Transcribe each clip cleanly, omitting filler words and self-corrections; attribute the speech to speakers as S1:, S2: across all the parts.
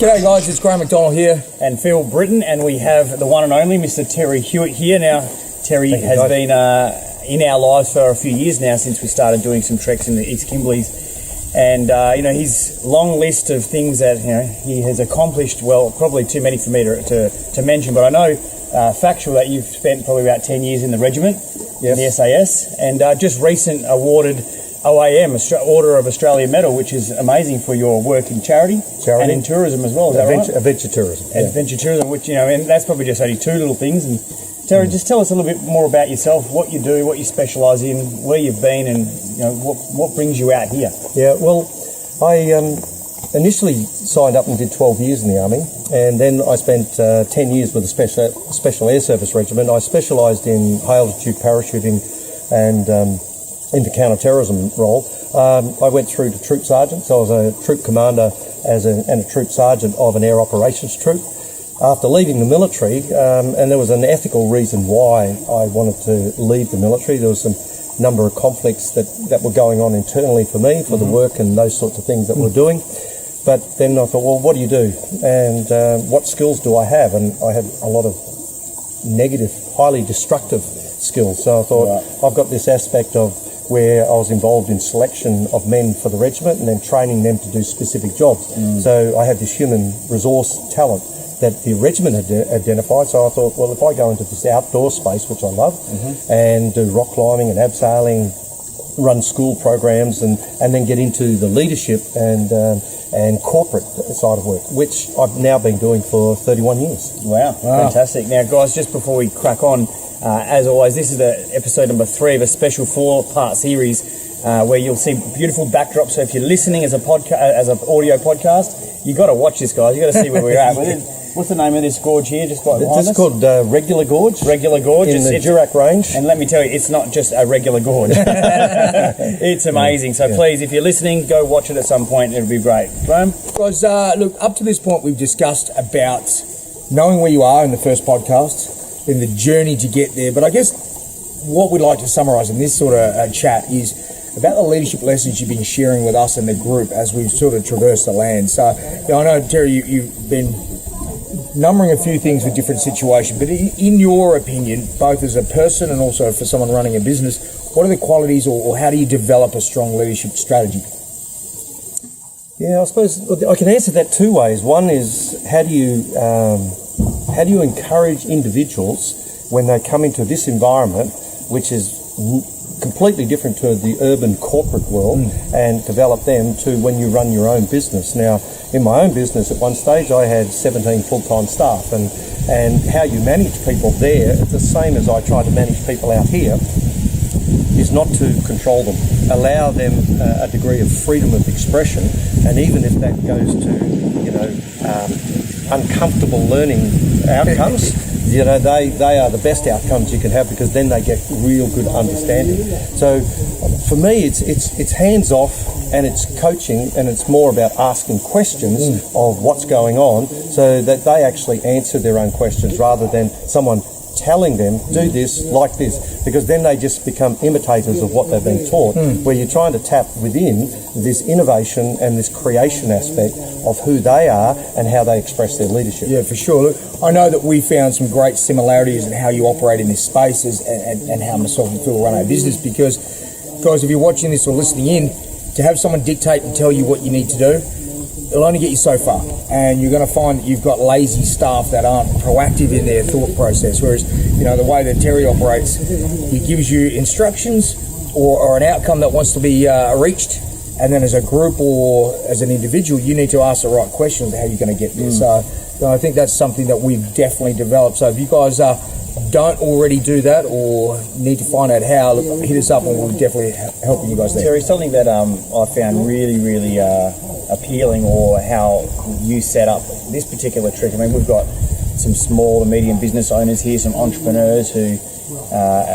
S1: G'day guys, it's Graham McDonald here.
S2: And Phil Britton, and we have the one and only Mr. Terry Hewitt here. Now, Terry has been in our lives for a few years now since we started doing some treks in the East Kimberleys. And, his long list of things that, he has accomplished, well, probably too many for me to mention, but I know factual that you've spent probably about 10 years in the regiment, in the SAS, and just recent awarded OAM, Order of Australia Medal, which is amazing for your work in charity. And in tourism as well, is that right?
S1: Adventure tourism.
S2: Adventure tourism, which, and that's probably just only two little things. And Terry, just tell us a little bit more about yourself, what you do, what you specialise in, where you've been, and what brings you out here.
S1: Yeah, well, I initially signed up and did 12 years in the Army, and then I spent 10 years with the Special Air Service Regiment. I specialised in high altitude parachuting and in the counter-terrorism role. I went through to troop sergeant, so I was a troop commander and a troop sergeant of an air operations troop. After leaving the military, and there was an ethical reason why I wanted to leave the military. There was some number of conflicts that were going on internally for me, for the work and those sorts of things that we're doing. But then I thought, well, what do you do? And what skills do I have? And I had a lot of negative, highly destructive skills. So I thought, I've got this aspect of where I was involved in selection of men for the regiment and then training them to do specific jobs. So I had this human resource talent that the regiment had identified. So I thought, well, if I go into this outdoor space, which I love, and do rock climbing and abseiling, run school programs, and then get into the leadership and corporate side of work, which I've now been doing for 31 years.
S2: Wow. Fantastic. Now, guys, just before we crack on, as always, this is the episode number 3 of a special 4-part series where you'll see beautiful backdrops. So if you're listening as an audio podcast, you got to watch this, guys. You got to see where we're at. What's the name of this gorge here? Just behind us?
S1: It's called Regular Gorge.
S2: Regular Gorge.
S1: In the Durack Range.
S2: And let me tell you, it's not just a regular gorge. It's amazing. So please, if you're listening, go watch it at some point. It'll be great. Graham?
S3: Guys, look, up to this point, we've discussed about knowing where you are in the first podcast, in the journey to get there. But I guess what we'd like to summarise in this sort of chat is about the leadership lessons you've been sharing with us and the group as we've sort of traversed the land. So, I know, Terry, you've been numbering a few things with different situations, but in your opinion, both as a person and also for someone running a business, what are the qualities or how do you develop a strong leadership strategy?
S1: Yeah, I suppose I can answer that two ways. One is how do you encourage individuals when they come into this environment, which is completely different to the urban corporate world, and develop them to when you run your own business. Now, in my own business at one stage I had 17 full-time staff, and how you manage people there, the same as I try to manage people out here, is not to control them. Allow them a degree of freedom of expression, and even if that goes to, uncomfortable learning outcomes, they are the best outcomes you can have, because then they get real good understanding. So for me, it's hands off, and it's coaching, and it's more about asking questions of what's going on, so that they actually answer their own questions rather than someone telling them do this like this, because then they just become imitators of what they've been taught, where you're trying to tap within this innovation and this creation aspect of who they are and how they express their leadership.
S3: Yeah, for sure. Look, I know that we found some great similarities in how you operate in this space and how myself and Phil run our business, because, guys, if you're watching this or listening in, to have someone dictate and tell you what you need to do, it'll only get you so far, and you're going to find that you've got lazy staff that aren't proactive in their thought process. Whereas, the way that Terry operates, he gives you instructions or an outcome that wants to be reached, and then as a group or as an individual, you need to ask the right questions of how you're going to get there. So I think that's something that we've definitely developed. So if you guys don't already do that or need to find out how, hit us up and we'll definitely helping you guys there.
S2: Terry, something that I found really, really appealing, or how you set up this particular trip. I mean, we've got some small and medium business owners here, some entrepreneurs who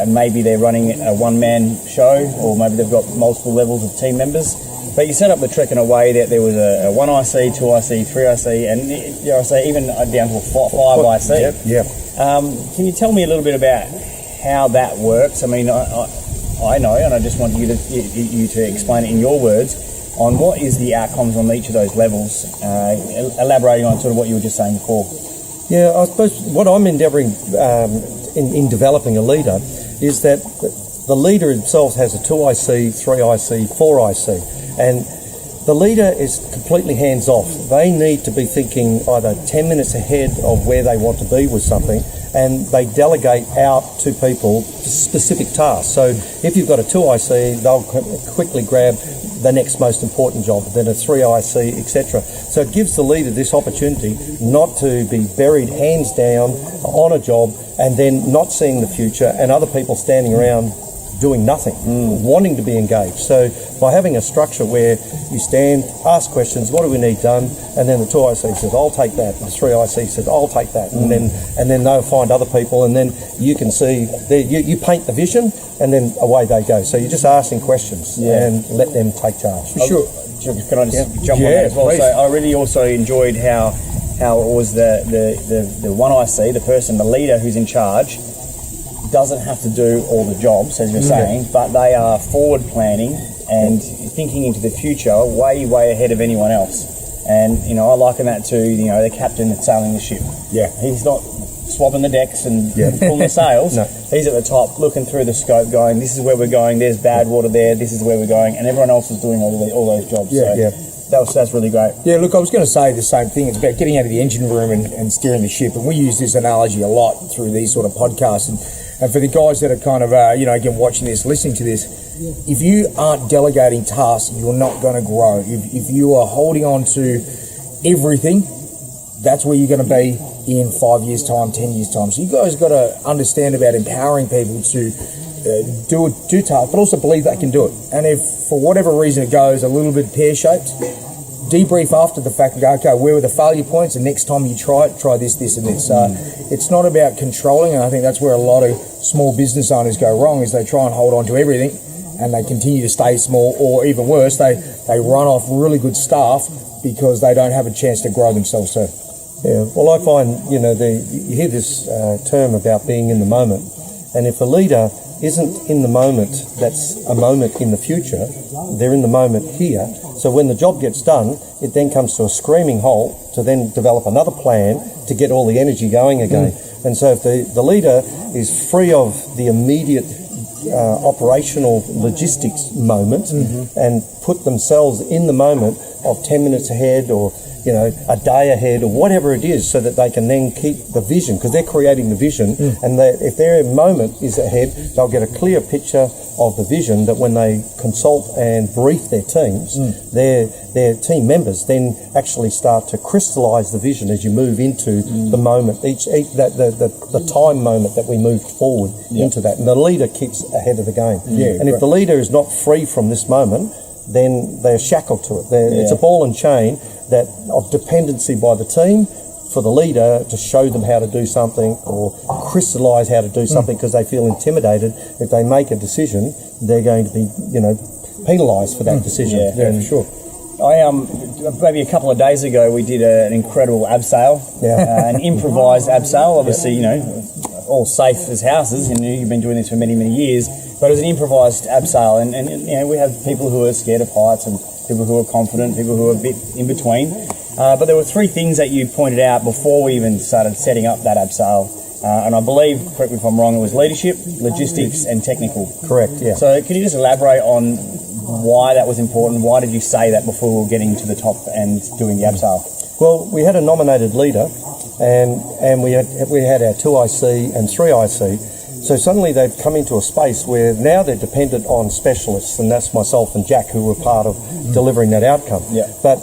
S2: maybe they're running a one-man show, or maybe they've got multiple levels of team members. But you set up the trek in a way that there was a 1IC, 2IC, 3IC, and I say even down to a 5IC.
S1: Yeah.
S2: Can you tell me a little bit about how that works? I mean, I know, and I just want you to explain it in your words. on what is the outcomes on each of those levels, elaborating on sort of what you were just saying before.
S1: Yeah, I suppose what I'm endeavouring in developing a leader is that the leader himself has a 2IC, 3IC, 4IC, and the leader is completely hands-off. They need to be thinking either 10 minutes ahead of where they want to be with something, and they delegate out to people specific tasks. So if you've got a 2IC, they'll quickly grab the next most important job, then a 3IC, etc. So it gives the leader this opportunity not to be buried hands down on a job and then not seeing the future, and other people standing around doing nothing, wanting to be engaged. So by having a structure where you stand, ask questions, what do we need done, and then the 2IC says, I'll take that, the 3IC says, I'll take that, and then they'll find other people, and then you can see, you paint the vision, and then away they go. So you're just asking questions and let them take charge.
S3: For sure.
S2: Can I just jump on that as well?
S3: Please.
S2: So I really also enjoyed how it was the 1IC, the person, the leader who's in charge, doesn't have to do all the jobs, as you're saying, but they are forward planning and thinking into the future way ahead of anyone else. And, I liken that to, the captain that's sailing the ship.
S3: Yeah.
S2: He's not swapping the decks and pulling the sails.
S1: No.
S2: He's at the top looking through the scope going, this is where we're going, there's bad water there, this is where we're going, and everyone else is doing all those jobs. That's really great.
S3: Yeah, look, I was going to say the same thing. It's about getting out of the engine room and steering the ship. And we use this analogy a lot through these sort of podcasts. And for the guys that are kind of, again, watching this, listening to this, if you aren't delegating tasks, you're not going to grow. If you are holding on to everything, that's where you're going to be in 5 years' time, 10 years' time. So you guys got to understand about empowering people to do tasks, but also believe they can do it. And if for whatever reason it goes a little bit pear-shaped, debrief after the fact and go, okay, where were the failure points? And next time you try this, and this. It's not about controlling, and I think that's where a lot of small business owners go wrong, is they try and hold on to everything and they continue to stay small, or even worse, they run off really good staff because they don't have a chance to grow themselves too.
S1: Yeah, well, I find, you hear this term about being in the moment, and if a leader isn't in the moment, that's a moment in the future, they're in the moment here. So when the job gets done, it then comes to a screaming halt to then develop another plan to get all the energy going again. And so if the leader is free of the immediate operational logistics moment and put themselves in the moment of 10 minutes ahead or a day ahead or whatever it is, so that they can then keep the vision, because they're creating the vision, and if their moment is ahead, they'll get a clear picture of the vision, that when they consult and brief their teams, their team members then actually start to crystallise the vision as you move into the moment, the time moment that we move forward into that, and the leader keeps ahead of the game. And if the leader is not free from this moment, then they're shackled to it. It's a ball and chain of dependency by the team for the leader to show them how to do something or crystallise how to do something, because they feel intimidated. If they make a decision, they're going to be, penalised for that decision.
S3: Yeah, for sure.
S2: Maybe a couple of days ago we did an incredible abseil, an improvised abseil. Obviously, all safe as houses, and you've been doing this for many years. But it was an improvised abseil, and we have people who are scared of heights and people who are confident, people who are a bit in between. But there were three things that you pointed out before we even started setting up that abseil. And I believe, correct me if I'm wrong, it was leadership, logistics, and technical.
S1: Correct, yeah.
S2: So can you just elaborate on why that was important? Why did you say that before we were getting to the top and doing the abseil?
S1: Well, we had a nominated leader, and we had our 2IC and 3IC. So suddenly they've come into a space where now they're dependent on specialists, and that's myself and Jack who were part of delivering that outcome.
S2: Yeah.
S1: But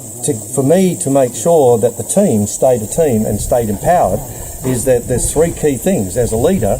S1: for me to make sure that the team stayed a team and stayed empowered is that there's three key things. As a leader,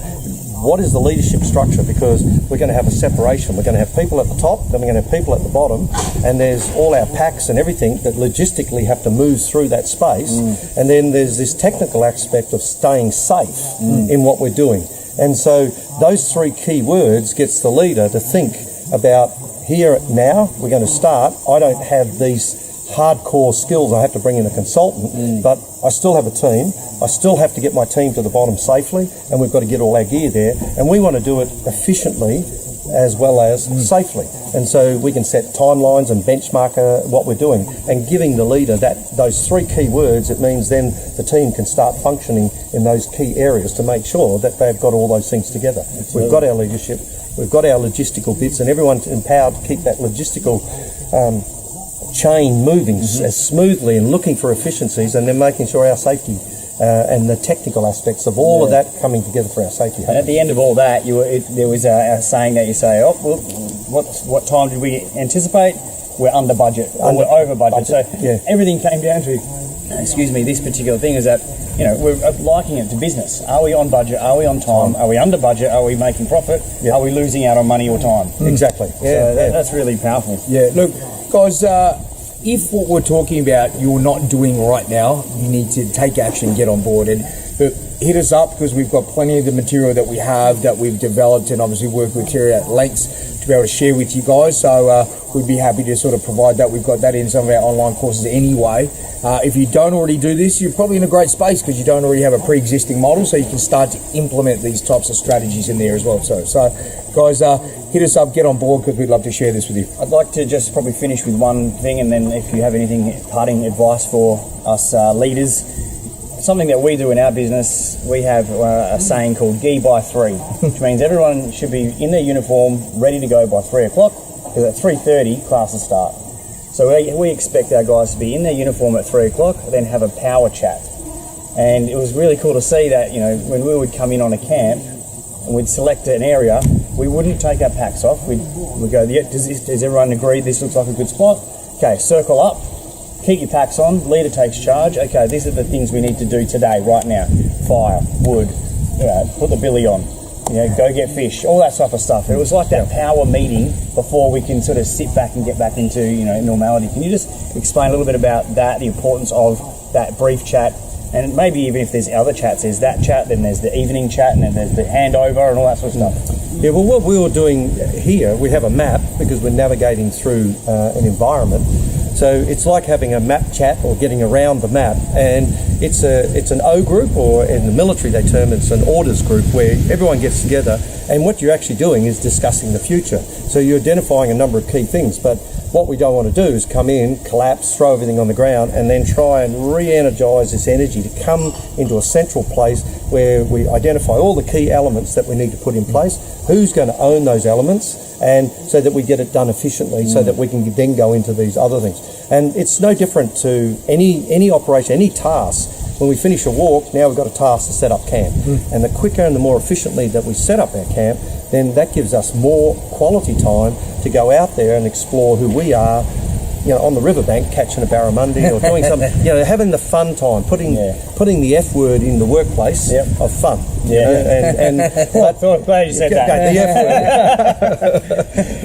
S1: what is the leadership structure? Because we're going to have a separation. We're going to have people at the top, then we're going to have people at the bottom, and there's all our packs and everything that logistically have to move through that space. And then there's this technical aspect of staying safe in what we're doing. And so those three key words gets the leader to think about, here now, we're going to start. I don't have these hardcore skills. I have to bring in a consultant, but I still have a team. I still have to get my team to the bottom safely, and we've got to get all our gear there. And we want to do it efficiently as well as safely. And so we can set timelines and benchmark what we're doing. And giving the leader those 3 key words, it means then the team can start functioning in those key areas to make sure that they've got all those things together. Absolutely. We've got our leadership, we've got our logistical bits, and everyone's empowered to keep that logistical chain moving as smoothly and looking for efficiencies, and then making sure our safety and the technical aspects of all of that coming together for our safety.
S2: And at the end of all that, there was a saying that you say, oh, well, what time did we anticipate? We're under budget, or we're over budget. So everything came down to, this particular thing is that, we're liking it to business. Are we on budget? Are we on time? Are we under budget? Are we making profit? Are we losing out on money or time?
S1: Exactly.
S2: That's really powerful.
S3: Yeah, look, guys, if what we're talking about you're not doing right now, you need to take action and get on board. And hit us up, because we've got plenty of the material that we have, that we've developed, and obviously work with Terry at lengths to be able to share with you guys. So we'd be happy to sort of provide that. We've got that in some of our online courses anyway. If you don't already do this, you're probably in a great space, because you don't already have a pre-existing model, so you can start to implement these types of strategies in there as well. So guys, hit us up, get on board, because we'd love to share this with you.
S2: I'd like to just probably finish with one thing, and then if you have anything, parting advice for us leaders. Something that we do in our business, we have a saying called "Gi by 3," which means everyone should be in their uniform, ready to go by 3 o'clock, because at 3:30 classes start. So we expect our guys to be in their uniform at 3 o'clock, then have a power chat. And it was really cool to see that, when we would come in on a camp and we'd select an area, we wouldn't take our packs off. We'd go, does everyone agree this looks like a good spot? Okay, circle up. Keep your packs on, leader takes charge. Okay, these are the things we need to do today, right now. Fire, wood, put the billy on, go get fish, all that type of stuff. It was like that power meeting before we can sort of sit back and get back into, normality. Can you just explain a little bit about that, the importance of that brief chat, and maybe even if there's other chats, there's that chat, then there's the evening chat, and then there's the handover and all that sort of stuff.
S1: Yeah, well, what we were doing here, we have a map because we're navigating through an environment. So it's like having a map chat or getting around the map, and it's an O group, or in the military they term it's an orders group, where everyone gets together, and what you're actually doing is discussing the future. So you're identifying a number of key things, but what we don't want to do is come in, collapse, throw everything on the ground, and then try and re-energise this energy to come into a central place where we identify all the key elements that we need to put in place, who's going to own those elements, and so that we get it done efficiently, so that we can then go into these other things. And it's no different to any operation, any task. When we finish a walk, now we've got a task to set up camp. And the quicker and the more efficiently that we set up our camp, then that gives us more quality time to go out there and explore who we are, on the riverbank, catching a barramundi, or doing something, having the fun time, putting the F word in the workplace of fun.
S2: But glad you said that.
S1: The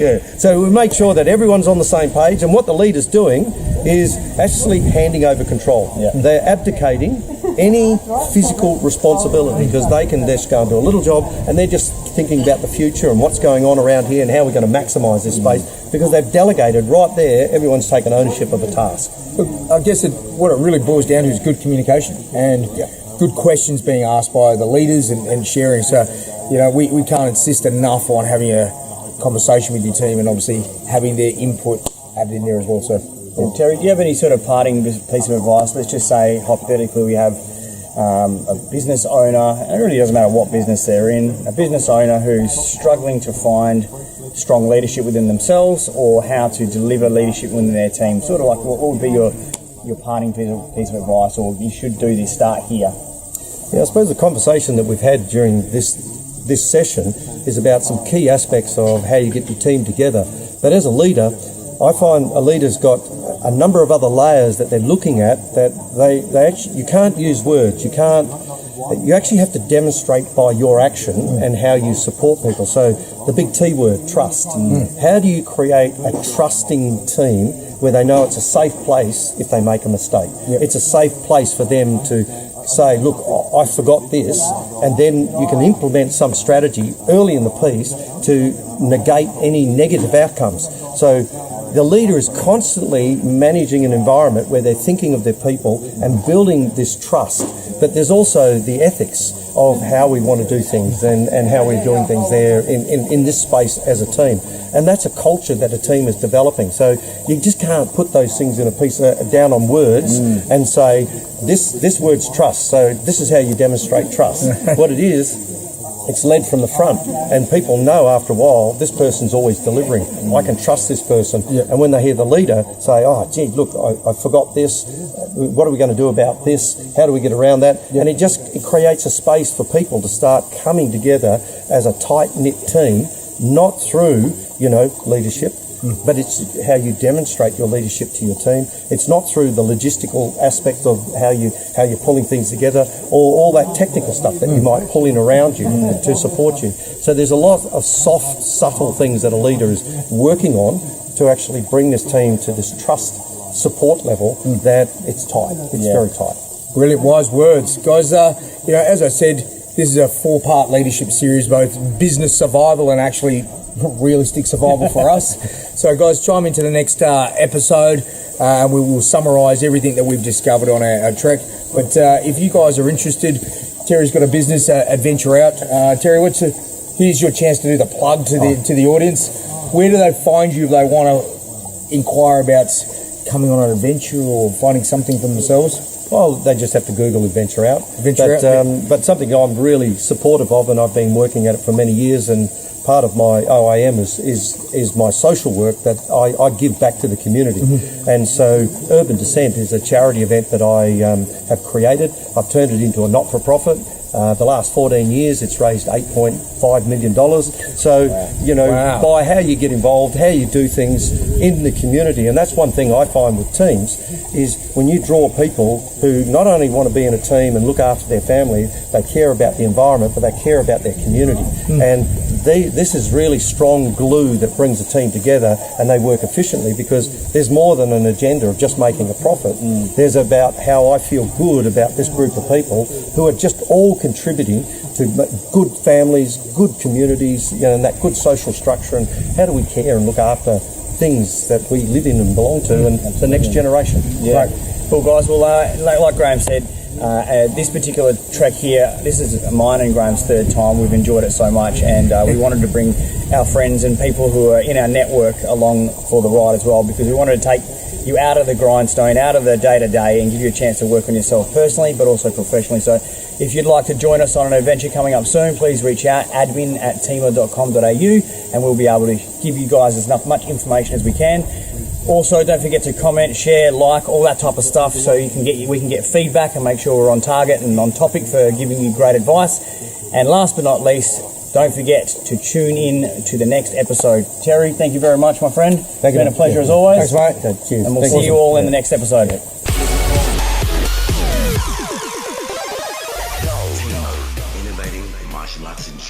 S1: F word. So we make sure that everyone's on the same page, and what the leader's doing is actually handing over control. They're abdicating any physical responsibility, because they can just go and do a little job, and they're just thinking about the future and what's going on around here and how we're going to maximise this space, because they've delegated right there. Everyone's taken ownership of a task.
S3: Look, I guess what it really boils down to is good communication and good questions being asked by the leaders and sharing. So, we can't insist enough on having a conversation with your team, and obviously having their input added in there as well. So,
S2: Terry, do you have any sort of parting piece of advice? Let's just say, hypothetically, we have a business owner, and it really doesn't matter what business they're in, a business owner who's struggling to find strong leadership within themselves, or how to deliver leadership within their team. Sort of like, what would be your parting piece of advice, or you should do this, start here?
S1: Yeah, I suppose the conversation that we've had during this session is about some key aspects of how you get your team together. But as a leader, I find a leader's got a number of other layers that they're looking at, that they actually, you can't use words, you actually have to demonstrate by your action and how you support people. So the big T word, trust. How do you create a trusting team where they know it's a safe place if they make a mistake? It's a safe place for them to say, look, I forgot this, and then you can implement some strategy early in the piece to negate any negative outcomes. So the leader is constantly managing an environment where they're thinking of their people and building this trust. But there's also the ethics of how we want to do things and how we're doing things there in this space as a team. And that's a culture that a team is developing. So you just can't put those things in a piece down on words and say, this word's trust. So this is how you demonstrate trust. What it is, it's led from the front, and people know after a while this person's always delivering. I can trust this person. And when they hear the leader say, oh, gee, look, I forgot this. What are we going to do about this? How do we get around that? And it creates a space for people to start coming together as a tight-knit team, not through, leadership, but it's how you demonstrate your leadership to your team. It's not through the logistical aspect of how you're pulling things together, or all that technical stuff that you might pull in around you to support you. So there's a lot of soft, subtle things that a leader is working on to actually bring this team to this trust support level that it's tight. It's very tight.
S3: Brilliant, wise words. Guys, as I said, this is a 4-part leadership series, both business survival and actually realistic survival for us. So guys, chime into the next episode and we will summarise everything that we've discovered on our trek. But if you guys are interested, Terry's got a business adventure out. Terry, here's your chance to do the plug to the audience. Where do they find you if they want to inquire about coming on an adventure or finding something for themselves?
S1: Well, they just have to Google Adventure Out. But something I'm really supportive of, and I've been working at it for many years, and part of my OIM is my social work that I give back to the community. And so Urban Descent is a charity event that I have created. I've turned it into a not-for-profit. The last 14 years, it's raised $8.5 million. So, by how you get involved, how you do things in the community, and that's one thing I find with teams, is when you draw people who not only want to be in a team and look after their family, they care about the environment, but they care about their community. And this is really strong glue that brings a team together, and they work efficiently because there's more than an agenda of just making a profit. There's about how I feel good about this group of people who are just all contributing to good families, good communities, and that good social structure, and how do we care and look after things that we live in and belong to and the next generation.
S2: Yeah. Right. Well, guys, like Graham said, this particular trek here, this is mine and Graham's third time. We've enjoyed it so much, and we wanted to bring our friends and people who are in our network along for the ride as well, because we wanted to take you out of the grindstone, out of the day-to-day, and give you a chance to work on yourself personally but also professionally. So if you'd like to join us on an adventure coming up soon, please reach out, admin@teamler.com.au, and we'll be able to give you guys as much information as we can. Also, don't forget to comment, share, like, all that type of stuff, so we can get feedback and make sure we're on target and on topic for giving you great advice. And last but not least, don't forget to tune in to the next episode. Terry, thank you very much, my friend. It's been a pleasure as always.
S3: Thanks, mate.
S1: Cheers.
S2: And we'll see you all in the next episode.
S4: Innovating the martial arts industry.